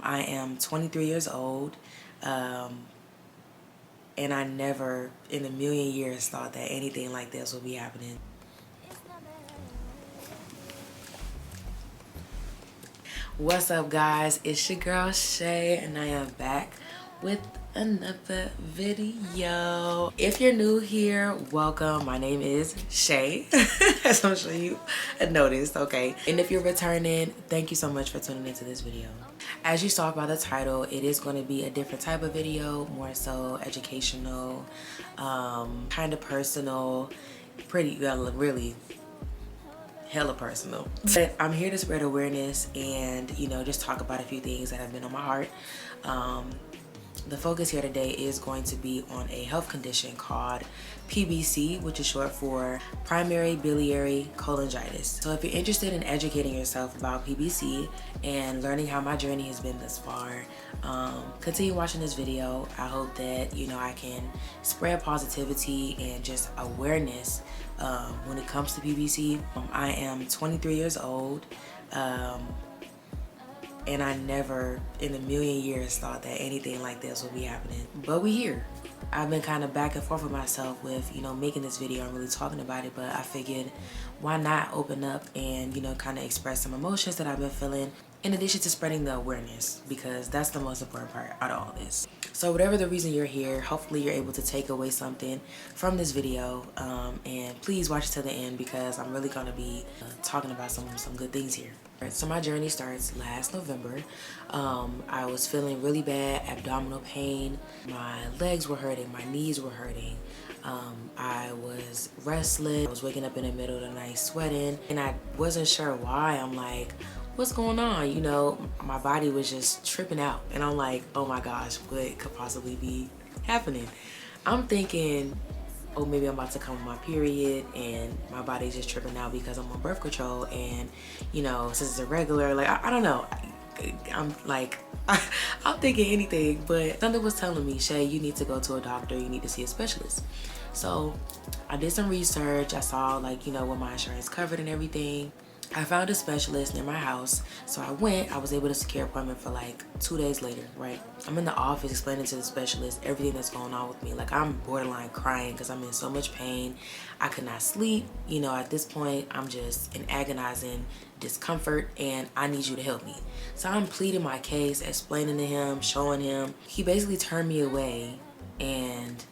I am 23 years old, and I never in a million years thought that anything like this would be happening. What's up, guys? It's your girl Shay, and I am back with another video. If you're new here, welcome. My name is Shay, as I'm sure you noticed, okay? And if you're returning, thank you so much for tuning into this video. As you saw by the title, it is going to be a different type of video, more so educational, kind of personal, really hella personal. But I'm here to spread awareness and, just talk about a few things that have been on my heart. The focus here today is going to be on a health condition called PBC, which is short for primary biliary cholangitis. So if you're interested in educating yourself about PBC and learning how my journey has been thus far, continue watching this video. I hope that, I can spread positivity and just awareness when it comes to PBC. I am 23 years old. And I never in a million years thought that anything like this would be happening. But we here. I've been kind of back and forth with myself with, making this video and really talking about it. But I figured, why not open up and, kind of express some emotions that I've been feeling, in addition to spreading the awareness, because that's the most important part out of all this. So whatever the reason you're here, hopefully you're able to take away something from this video. And please watch it to the end, because I'm really going to be talking about some good things here. So my journey starts last November. I was feeling really bad abdominal pain. My legs were hurting, my knees were hurting. I was restless. I was waking up in the middle of the night sweating, and I wasn't sure why. I'm like, what's going on? My body was just tripping out, and I'm like, oh my gosh, what could possibly be happening? I'm thinking, oh, maybe I'm about to come on my period and my body's just tripping out because I'm on birth control, and since it's irregular, like I don't know, I'm like I'm thinking anything, but something was telling me, Shay, you need to go to a doctor, you need to see a specialist. So I did some research. I saw what my insurance covered and everything. I found a specialist near my house, so I went. I was able to secure an appointment for 2 days later, right? I'm in the office explaining to the specialist everything that's going on with me. Like, I'm borderline crying because I'm in so much pain. I could not sleep. At this point, I'm just in agonizing discomfort, and I need you to help me. So I'm pleading my case, explaining to him, showing him. He basically turned me away and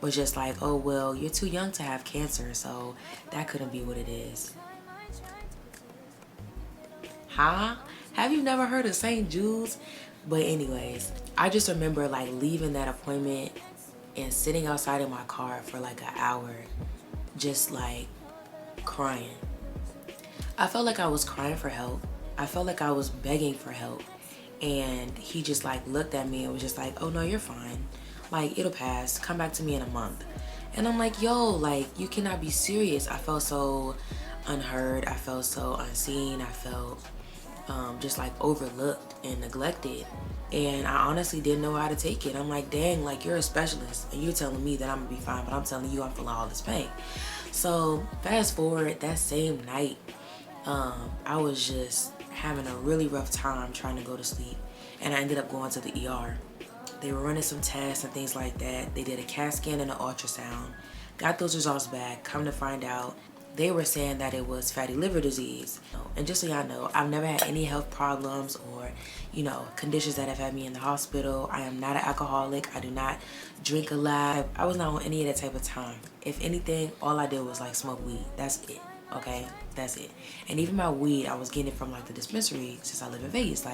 was just like, oh, well, you're too young to have cancer, so that couldn't be what it is. Huh? Have you never heard of St. Jude's? But anyways, I just remember leaving that appointment and sitting outside in my car for an hour, just crying. I felt like I was crying for help. I felt like I was begging for help. And he just looked at me and was just like, oh no, you're fine. It'll pass. Come back to me in a month. And I'm like, yo, you cannot be serious. I felt so unheard. I felt so unseen. I felt just overlooked and neglected, and I honestly didn't know how to take it. I'm like, dang, you're a specialist and you're telling me that I'm gonna be fine, but I'm telling you I'm feeling all this pain. So fast forward, that same night, I was just having a really rough time trying to go to sleep, and I ended up going to the ER. They were running some tests and things like that. They did a CAT scan and an ultrasound, got those results back. Come to find out, they were saying that it was fatty liver disease. And just so y'all know, I've never had any health problems or, conditions that have had me in the hospital. I am not an alcoholic. I do not drink a lot. I was not on any of that type of time. If anything, all I did was smoke weed. That's it. Okay? That's it. And even my weed, I was getting it from the dispensary, since I live in Vegas.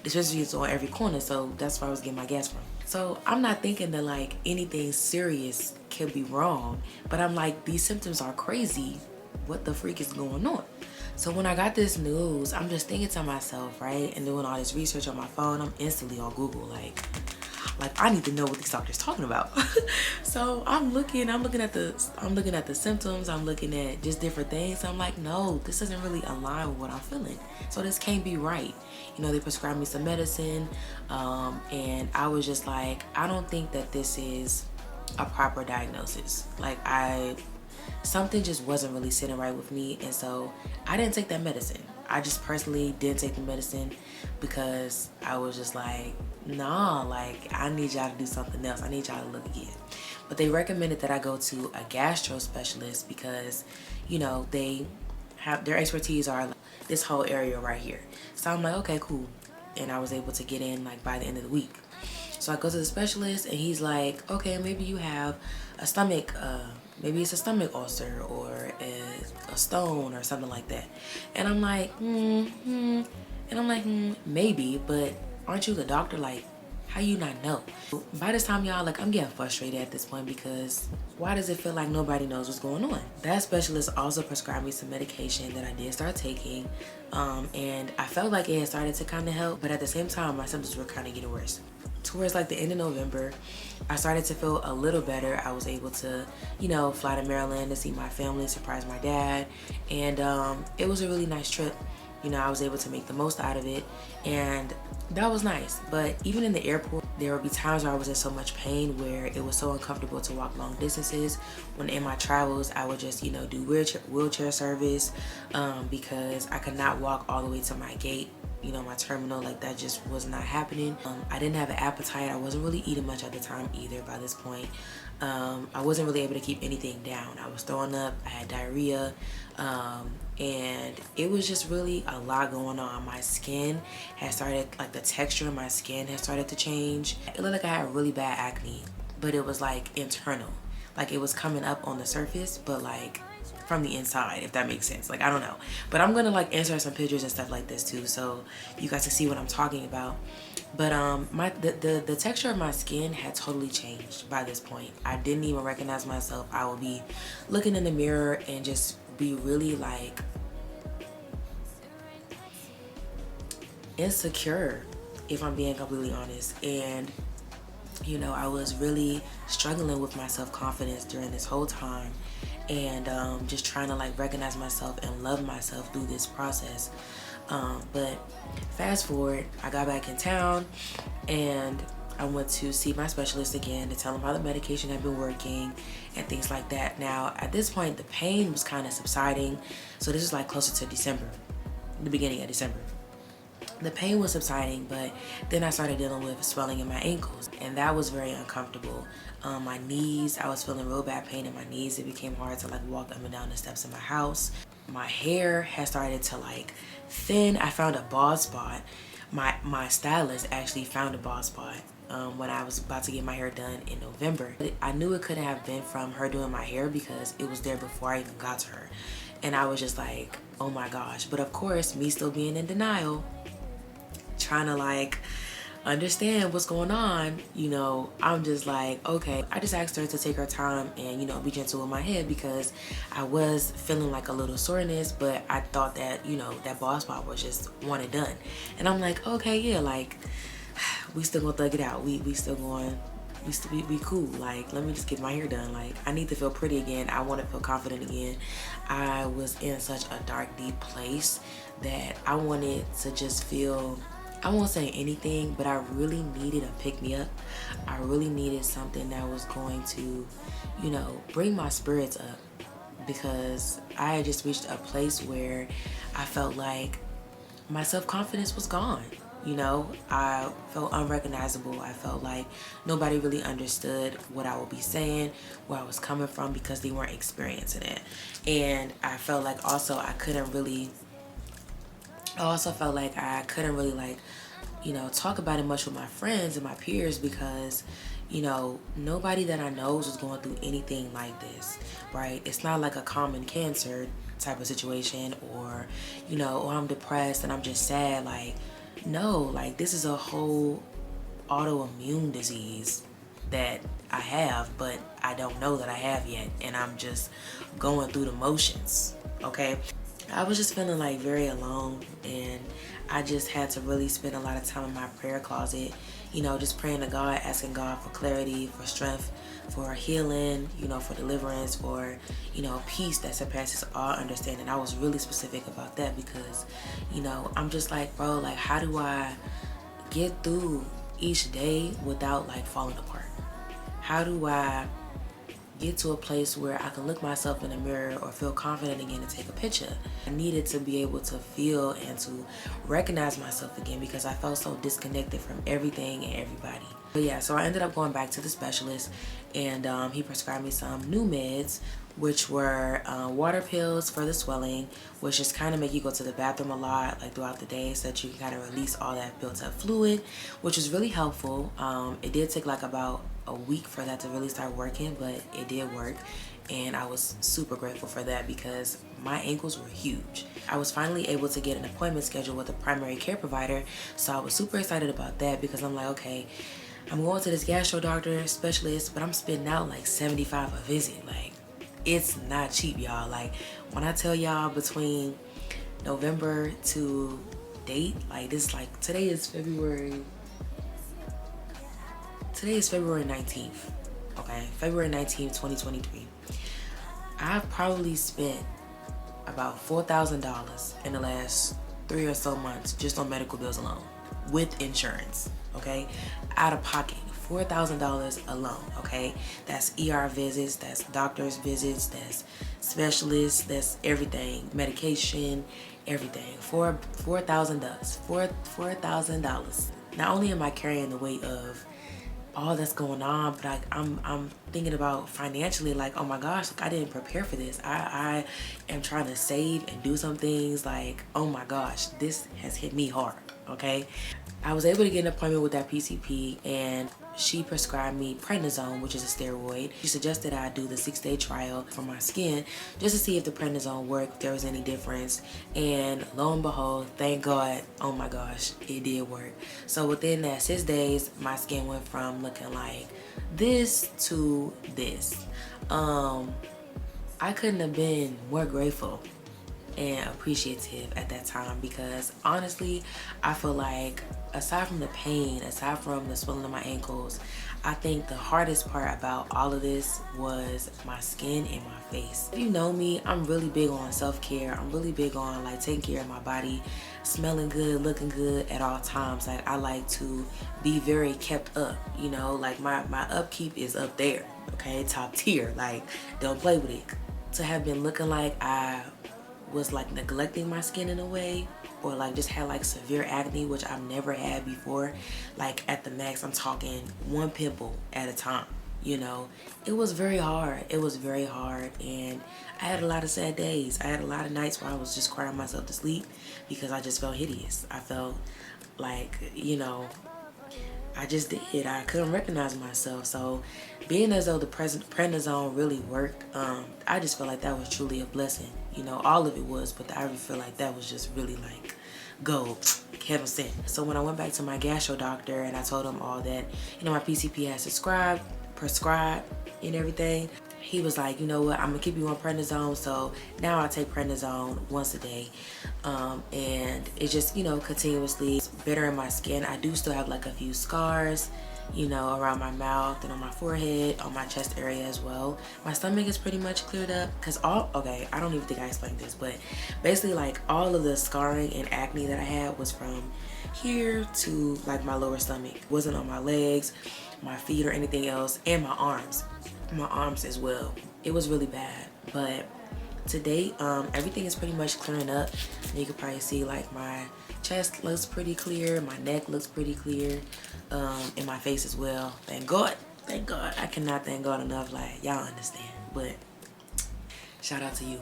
Dispensary is on every corner, so that's where I was getting my gas from. So I'm not thinking that anything serious could be wrong, but I'm like, these symptoms are crazy. What the freak is going on? So when I got this news, I'm just thinking to myself, right, and doing all this research on my phone, I'm instantly on Google, like I need to know what these doctors talking about. So I'm looking at the symptoms, I'm looking at just different things. I'm like, no, this doesn't really align with what I'm feeling. So this can't be right. They prescribed me some medicine, and I was just like, I don't think that this is a proper diagnosis. Something just wasn't really sitting right with me, and so I didn't take that medicine. I just personally didn't take the medicine because I was just like, nah, like I need y'all to do something else. I need y'all to look again. But they recommended that I go to a gastro specialist because, you know, they have their expertise are like this whole area right here. So I'm like, okay, cool. And I was able to get in like by the end of the week. So I go to the specialist and he's like, okay, maybe you have a stomach, maybe it's a stomach ulcer or a stone or something like that. And I'm like, maybe, but aren't you the doctor? Like, how you not know? By this time, y'all, like, I'm getting frustrated at this point because why does it feel like nobody knows what's going on? That specialist also prescribed me some medication that I did start taking, and I felt like it had started to kind of help, but at the same time, my symptoms were kind of getting worse. Towards like the end of November, I started to feel a little better. I was able to, you know, fly to Maryland to see my family, surprise my dad, and it was a really nice trip. You know, I was able to make the most out of it, and that was nice. But even in the airport, there would be times where I was in so much pain where it was so uncomfortable to walk long distances. When in my travels, I would just, you know, do wheelchair service because I could not walk all the way to my gate, you know, my terminal. Like, that just was not happening. I didn't have an appetite. I wasn't really eating much at the time either by this point. I wasn't really able to keep anything down. I was throwing up, I had diarrhea, and it was just really a lot going on. My skin had started, like the texture of my skin had started to change. It looked like I had really bad acne, but it was like internal. Like it was coming up on the surface, but like from the inside, if that makes sense. Like, I don't know. But I'm gonna like insert some pictures and stuff like this too, so you guys can see what I'm talking about. But the texture of my skin had totally changed by this point. I didn't even recognize myself. I would be looking in the mirror and just be really like insecure, if I'm being completely honest. And you know, I was really struggling with my self-confidence during this whole time, and just trying to like recognize myself and love myself through this process. But fast forward, I got back in town and I went to see my specialist again to tell him how the medication had been working and things like that. Now, at this point, the pain was kind of subsiding. So this is like closer to December, the beginning of December. The pain was subsiding, but then I started dealing with swelling in my ankles, and that was very uncomfortable. My knees, I was feeling real bad pain in my knees. It became hard to like walk up and down the steps of my house. My hair had started to like thin. I found a bald spot. My stylist actually found a bald spot when I was about to get my hair done in November. I knew it couldn't have been from her doing my hair because it was there before I even got to her. And I was just like, oh my gosh. But of course, me still being in denial, trying to like understand what's going on, you know, I'm just like, okay. I just asked her to take her time and, you know, be gentle with my head because I was feeling like a little soreness, but I thought that, you know, that bald spot was just one and done. And I'm like, okay, yeah, like we still gonna thug it out. We still going, we cool. Like, let me just get my hair done. Like, I need to feel pretty again. I want to feel confident again. I was in such a dark, deep place that I wanted to just feel, I won't say anything, but I really needed a pick-me-up. I really needed something that was going to, you know, bring my spirits up, because I had just reached a place where I felt like my self-confidence was gone. You know, I felt unrecognizable. I felt like nobody really understood what I would be saying, where I was coming from, because they weren't experiencing it. And I felt like also I also felt like I couldn't really like, you know, talk about it much with my friends and my peers because, you know, nobody that I know was going through anything like this, right? It's not like a common cancer type of situation, or, you know, or I'm depressed and I'm just sad. Like, no, like this is a whole autoimmune disease that I have, but I don't know that I have yet, and I'm just going through the motions, okay? I was just feeling like very alone, and I just had to really spend a lot of time in my prayer closet, you know, just praying to God, asking God for clarity, for strength, for healing, you know, for deliverance, for, you know, peace that surpasses all understanding. I was really specific about that because, you know, I'm just like, bro, like, how do I get through each day without like falling apart? How do I get to a place where I can look myself in the mirror or feel confident again to take a picture. I needed to be able to feel and to recognize myself again because I felt so disconnected from everything and everybody. But yeah, so I ended up going back to the specialist, and he prescribed me some new meds, which were water pills for the swelling, which just kind of make you go to the bathroom a lot, like throughout the day, so that you can kind of release all that built up fluid, which is really helpful. It did take like about a week for that to really start working, but it did work, and I was super grateful for that because my ankles were huge. I was finally able to get an appointment scheduled with a primary care provider, so I was super excited about that because I'm like, okay, I'm going to this gastro doctor specialist, but I'm spending out like $75 a visit. Like, it's not cheap, y'all. Like, when I tell y'all between November to date, like this, like today is February 19th, okay? February 19th, 2023. I've probably spent about $4,000 in the last 3 or so months just on medical bills alone with insurance, okay? Out of pocket, $4,000 alone, okay? That's ER visits, that's doctor's visits, that's specialists, that's everything, medication, everything. $4,000. Not only am I carrying the weight of all that's going on, but I'm thinking about financially, like, oh my gosh, like I didn't prepare for this. I am trying to save and do some things, like, oh my gosh, this has hit me hard, okay? I was able to get an appointment with that PCP, and she prescribed me prednisone, which is a steroid. She suggested I do the 6-day trial for my skin just to see if the prednisone worked, if there was any difference. And lo and behold, thank God, oh my gosh, it did work. So within that 6 days, my skin went from looking like this to this. I couldn't have been more grateful and appreciative at that time because honestly, I feel like aside from the pain, aside from the swelling of my ankles, I think the hardest part about all of this was my skin and my face. If you know me, I'm really big on self-care. I'm really big on like taking care of my body, smelling good, looking good at all times. Like, I like to be very kept up, you know, like my upkeep is up there, okay, top tier. Like, don't play with it. To have been looking like I was like neglecting my skin in a way, or like just had like severe acne, which I've never had before, like at the max, I'm talking one pimple at a time, you know. It was very hard. It was very hard, and I had a lot of sad days. I had a lot of nights where I was just crying myself to sleep because I just felt hideous. I felt like, you know, I just did. I couldn't recognize myself. So being as though the prednisone really worked, I just felt like that was truly a blessing. You know, all of it was, but I really feel like that was just really like gold, heaven sent. So when I went back to my gastro doctor and I told him all that, you know, my PCP has prescribed and everything, he was like, you know what, I'm gonna keep you on prednisone. So now I take prednisone once a day, and it just, you know, continuously better in my skin. I do still have like a few scars, you know, around my mouth and on my forehead, on my chest area as well. My stomach is pretty much cleared up because okay, I don't even think I explained this, but basically like all of the scarring and acne that I had was from here to like my lower stomach. It wasn't on my legs, my feet, or anything else, and my arms as well. It was really bad, but to date, everything is pretty much clearing up. You can probably see like my chest looks pretty clear, my neck looks pretty clear, and my face as well. Thank God. I cannot thank God enough. Like, y'all understand, but shout out to you.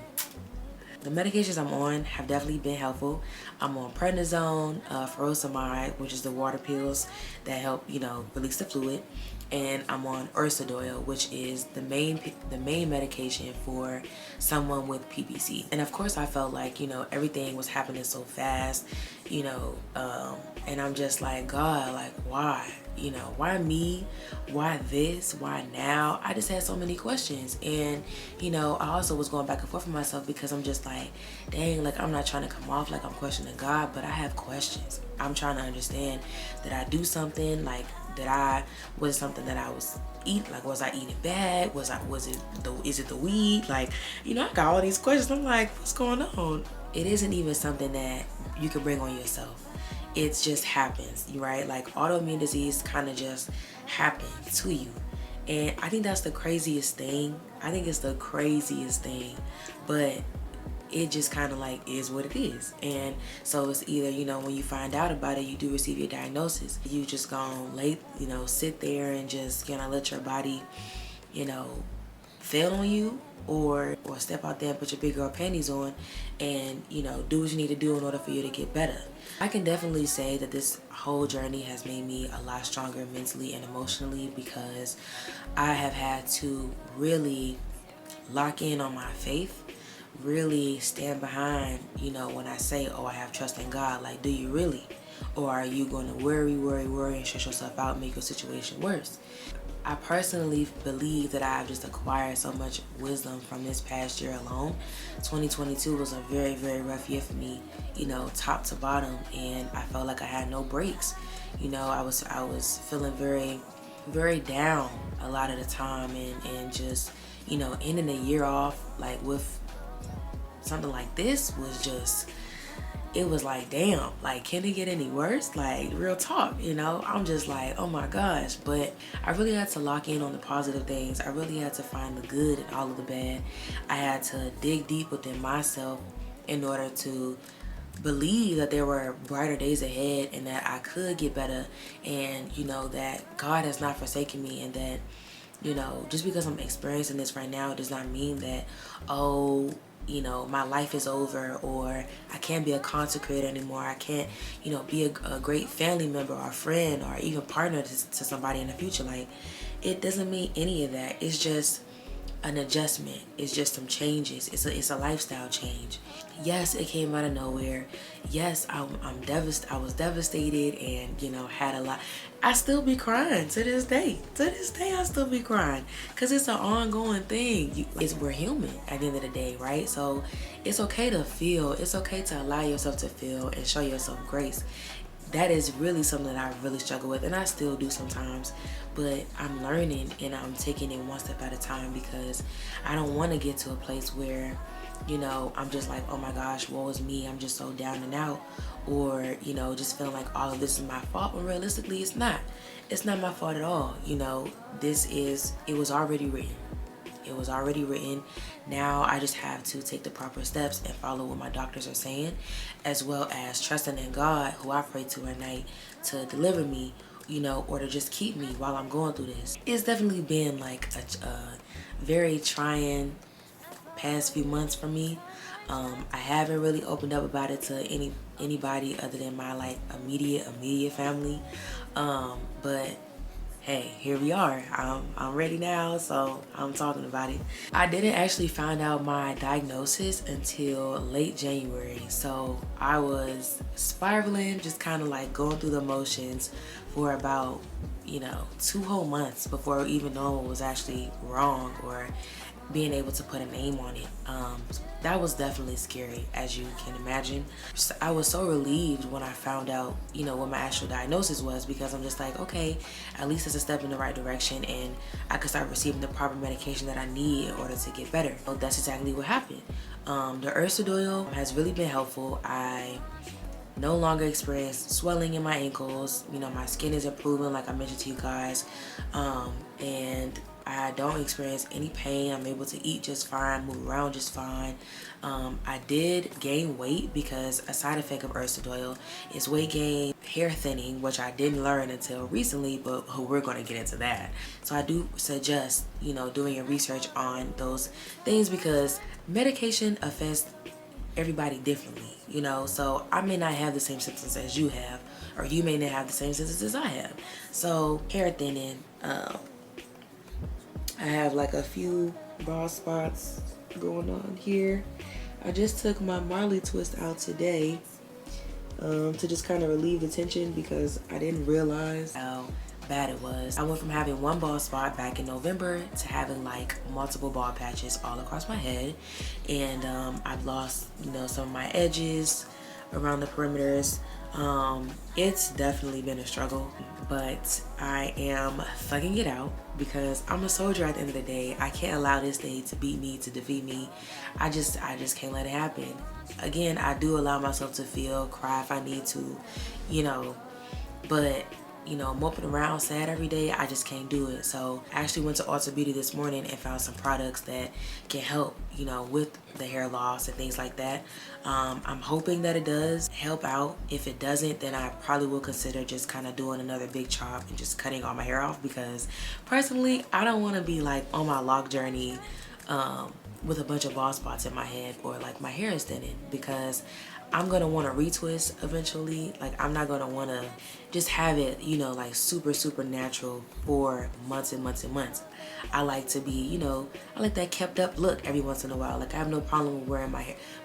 The medications I'm on have definitely been helpful. I'm on prednisone, furosemide, which is the water pills that help, you know, release the fluid, and I'm on ursodiol, which is the main medication for someone with PPC. And of course, I felt like, you know, everything was happening so fast, you know, and I'm just like, God, like, why? You know, why me? Why this? Why now? I just had so many questions. And, you know, I also was going back and forth with myself because I'm just like, dang, like, I'm not trying to come off like I'm questioning God, but I have questions. I'm trying to understand, did I do something? Like, was it something that I was eating? Like, was I eating bad? Is it the weed? Like, you know, I got all these questions. I'm like, what's going on? It isn't even something that you can bring on yourself. It just happens, right? Like, autoimmune disease kind of just happens to you. And I think that's the craziest thing. I think it's the craziest thing, but it just kind of like is what it is. And so it's either, you know, when you find out about it, you do receive your diagnosis, you just gonna sit there and just, you know, let your body, you know, fail on you, or step out there and put your big girl panties on and, you know, do what you need to do in order for you to get better. I can definitely say that this whole journey has made me a lot stronger mentally and emotionally, because I have had to really lock in on my faith, really stand behind, you know, when I say, oh, I have trust in God. Like, do you really? Or are you going to worry and stress yourself out and make your situation worse? I personally believe that I've just acquired so much wisdom from this past year alone. 2022 was a very, very rough year for me, you know, top to bottom, and I felt like I had no breaks. You know, I was feeling very, very down a lot of the time, and just, you know, ending the year off like with something like this was just, it was like, damn, like, can it get any worse? Like, real talk, you know? I'm just like, oh my gosh. But I really had to lock in on the positive things. I really had to find the good in all of the bad. I had to dig deep within myself in order to believe that there were brighter days ahead and that I could get better, and, you know, that God has not forsaken me, and that, you know, just because I'm experiencing this right now does not mean that, oh, you know, my life is over, or I can't be a consecrator anymore. I can't, you know, be a great family member or friend or even partner to somebody in the future. Like, it doesn't mean any of that. It's just an adjustment. It's just some changes. It's a lifestyle change. Yes, it came out of nowhere. Yes, I was devastated, and, you know, had a lot. I still be crying to this day. To this day, I still be crying, because it's an ongoing thing. We're human at the end of the day, right? So it's okay to feel. It's okay to allow yourself to feel and show yourself grace. That is really something that I really struggle with, and I still do sometimes, but I'm learning and I'm taking it one step at a time, because I don't want to get to a place where, you know, I'm just like, oh my gosh, woe is me, I'm just so down and out, or, you know, just feeling like all of this is my fault, when realistically it's not. It's not my fault at all. You know, it was already written. It was already written. Now I just have to take the proper steps and follow what my doctors are saying, as well as trusting in God, who I pray to at night, to deliver me, you know, or to just keep me while I'm going through this. It's definitely been like a very trying past few months for me. I haven't really opened up about it to anybody other than my like immediate family. But hey, here we are. I'm ready now, so I'm talking about it. I didn't actually find out my diagnosis until late January, so I was spiraling, just kind of like going through the motions for about, you know, 2 whole months before even knowing what was actually wrong or being able to put a name on it. That was definitely scary, as you can imagine. I was so relieved when I found out, you know, what my actual diagnosis was, because I'm just like, okay, at least it's a step in the right direction, and I could start receiving the proper medication that I need in order to get better. So that's exactly what happened. The ursod oil has really been helpful. I no longer experience swelling in my ankles. You know, my skin is improving, like I mentioned to you guys, and I don't experience any pain. I'm able to eat just fine, move around just fine. I did gain weight, because a side effect of ursod oil is weight gain, hair thinning, which I didn't learn until recently, but we're going to get into that. So I do suggest, you know, doing your research on those things, because medication affects everybody differently, you know. So I may not have the same symptoms as you have, or you may not have the same symptoms as I have. So hair thinning, I have like a few bald spots going on here. I just took my Marley twist out today to just kind of relieve the tension, because I didn't realize how bad it was. I went from having one bald spot back in November to having like multiple bald patches all across my head, and I've lost, you know, some of my edges around the perimeters. It's definitely been a struggle, but I am thugging it out, because I'm a soldier at the end of the day. I can't allow this thing to beat me, to defeat me. I just can't let it happen. Again, I do allow myself to feel, cry if I need to, you know, but you know, moping around sad every day, I just can't do it. So I actually went to Ulta Beauty this morning and found some products that can help, you know, with the hair loss and things like that. I'm hoping that it does help out. If it doesn't, then I probably will consider just kind of doing another big chop and just cutting all my hair off, because personally I don't want to be like on my lock journey with a bunch of bald spots in my head, or like my hair is thinning, because I'm gonna want to retwist eventually. Like, I'm not gonna want to just have it, you know, like super natural for months and months and months. I like to be, you know, I like that kept up look every once in a while. Like, I have no problem with wearing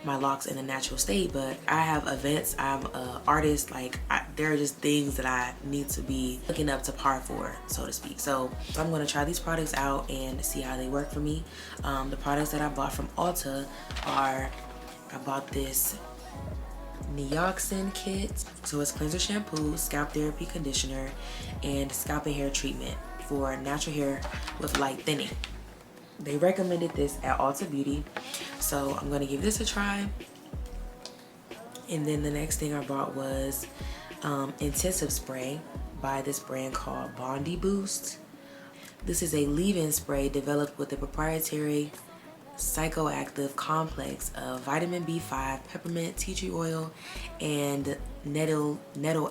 my locks in a natural state, but I have events, I'm an artist, like there are just things that I need to be looking up to par for, so to speak. So I'm gonna try these products out and see how they work for me. The products that I bought from Ulta are, I bought this Neoxin kit. So it's cleanser shampoo, scalp therapy conditioner, and scalp and hair treatment for natural hair with light thinning. They recommended this at Ulta Beauty, so I'm gonna give this a try. And then the next thing I bought was intensive spray by this brand called Bondi Boost. This is a leave-in spray developed with a proprietary psychoactive complex of vitamin B5, peppermint, tea tree oil, and nettle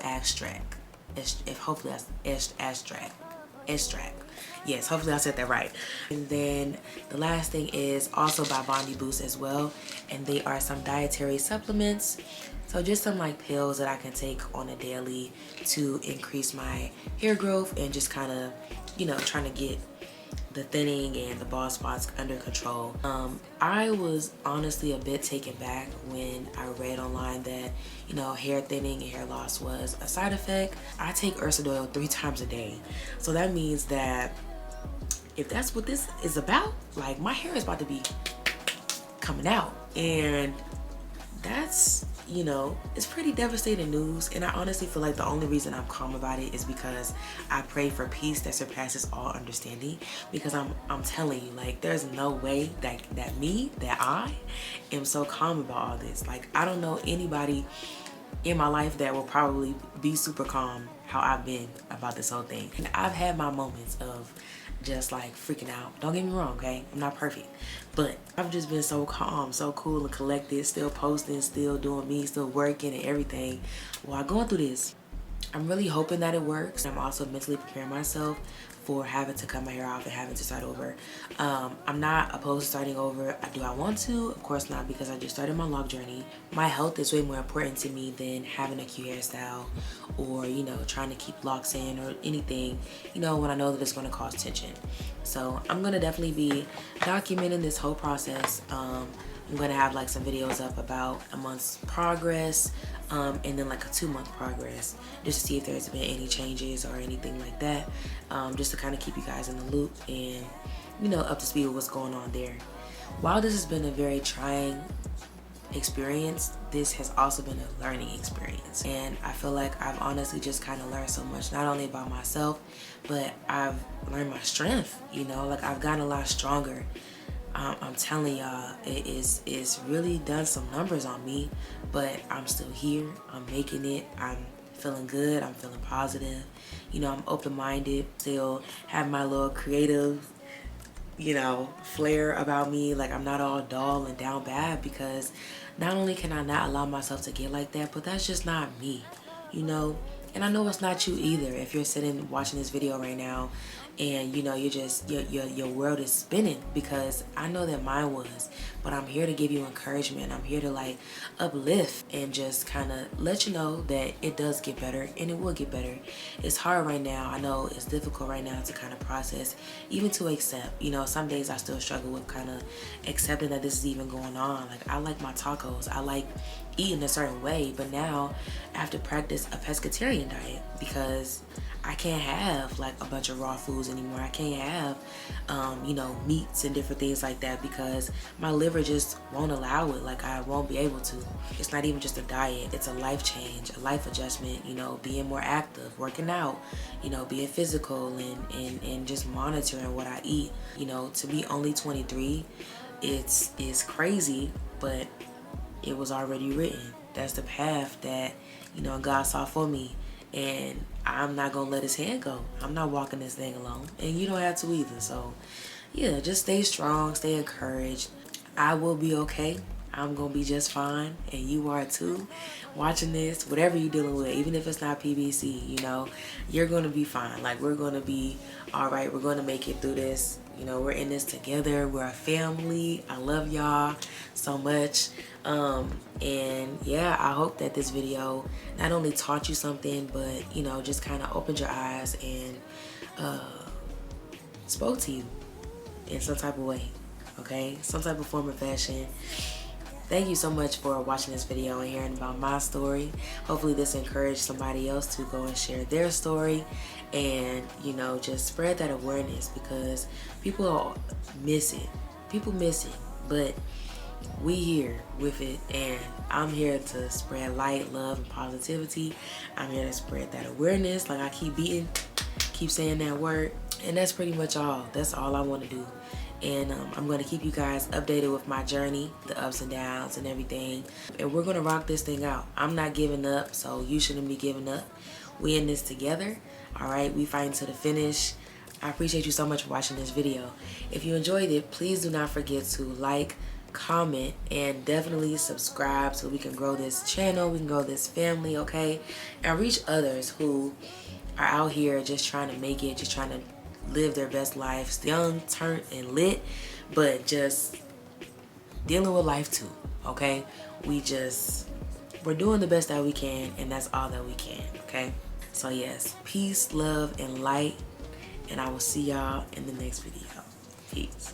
extract. Hopefully that's extract. Yes, hopefully I said that right. And then the last thing is also by Bondi Boost as well, and they are some dietary supplements. So just some like pills that I can take on a daily to increase my hair growth and just kind of, you know, trying to get the thinning and the bald spots under control. I was honestly a bit taken back when I read online that, you know, hair thinning and hair loss was a side effect. I take Ursodiol 3 times a day, so that means that if that's what this is about, like, my hair is about to be coming out, and that's, you know, it's pretty devastating news. And I honestly feel like the only reason I'm calm about it is because I pray for peace that surpasses all understanding, because I'm telling you, like, there's no way that I am so calm about all this. Like, I don't know anybody in my life that will probably be super calm how I've been about this whole thing. And I've had my moments of just like freaking out. Don't get me wrong, okay? I'm not perfect, but I've just been so calm, so cool and collected, still posting, still doing me, still working and everything while going through this. I'm really hoping that it works. I'm also mentally preparing myself for having to cut my hair off and having to start over. I'm not opposed to starting over. Do I want to? Of course not, because I just started my lock journey. My health is way more important to me than having a cute hairstyle, or, you know, trying to keep locks in or anything, you know, when I know that it's going to cause tension. So I'm going to definitely be documenting this whole process. I'm going to have like some videos up about a month's progress, and then like a 2-month progress, just to see if there's been any changes or anything like that, just to kind of keep you guys in the loop and, you know, up to speed with what's going on there. While this has been a very trying experience, this has also been a learning experience, and I feel like I've honestly just kind of learned so much, not only about myself, but I've learned my strength, you know, like I've gotten a lot stronger. I'm telling y'all, it's really done some numbers on me, but I'm still here. I'm making it. I'm feeling good. I'm feeling positive. You know, I'm open-minded, still have my little creative, you know, flair about me. Like, I'm not all dull and down bad, because not only can I not allow myself to get like that, but that's just not me, you know. And I know it's not you either. If you're sitting watching this video right now and, you know, you're just, your world is spinning, because I know that mine was. But I'm here to give you encouragement. I'm here to like uplift and just kind of let you know that it does get better, and it will get better. It's hard right now. I know it's difficult right now to kind of process, even to accept. You know, some days I still struggle with kind of accepting that this is even going on. Like, I like my tacos. I like eating a certain way, but now I have to practice a pescatarian diet, because I can't have like a bunch of raw foods anymore. I can't have, you know, meats and different things like that, because my liver just won't allow it. Like, I won't be able to. It's not even just a diet. It's a life change, a life adjustment, you know, being more active, working out, you know, being physical, and just monitoring what I eat. You know, to be only 23, it's crazy, but it was already written. That's the path that, you know, God saw for me. And I'm not gonna let his hand go. I'm not walking this thing alone, and you don't have to either. So yeah, just stay strong, stay encouraged. I will be okay. I'm gonna be just fine, and you are too. Watching this, whatever you're dealing with, even if it's not PBC, you know, you're gonna be fine. Like, we're gonna be all right. We're gonna make it through this. You know, we're in this together. We're a family. I love y'all so much. And yeah, I hope that this video not only taught you something, but, you know, just kind of opened your eyes and spoke to you in some type of way, okay? Some type of form of fashion. Thank you so much for watching this video and hearing about my story. Hopefully this encouraged somebody else to go and share their story, and, you know, just spread that awareness, because people miss it. People miss it, but we here with it, and I'm here to spread light, love, and positivity. I'm here to spread that awareness, like I keep saying that word, and that's pretty much all. That's all I want to do. And I'm going to keep you guys updated with my journey, the ups and downs and everything. And we're going to rock this thing out. I'm not giving up, so you shouldn't be giving up. We in this together. All right, we fighting to the finish. I appreciate you so much for watching this video. If you enjoyed it, please do not forget to like, comment, and definitely subscribe so we can grow this channel, we can grow this family, okay? And reach others who are out here just trying to make it, just trying to live their best lives, young, turned, and lit, but just dealing with life too, okay? We're doing the best that we can, and that's all that we can, okay? So yes, peace, love, and light, and I will see y'all in the next video. Peace.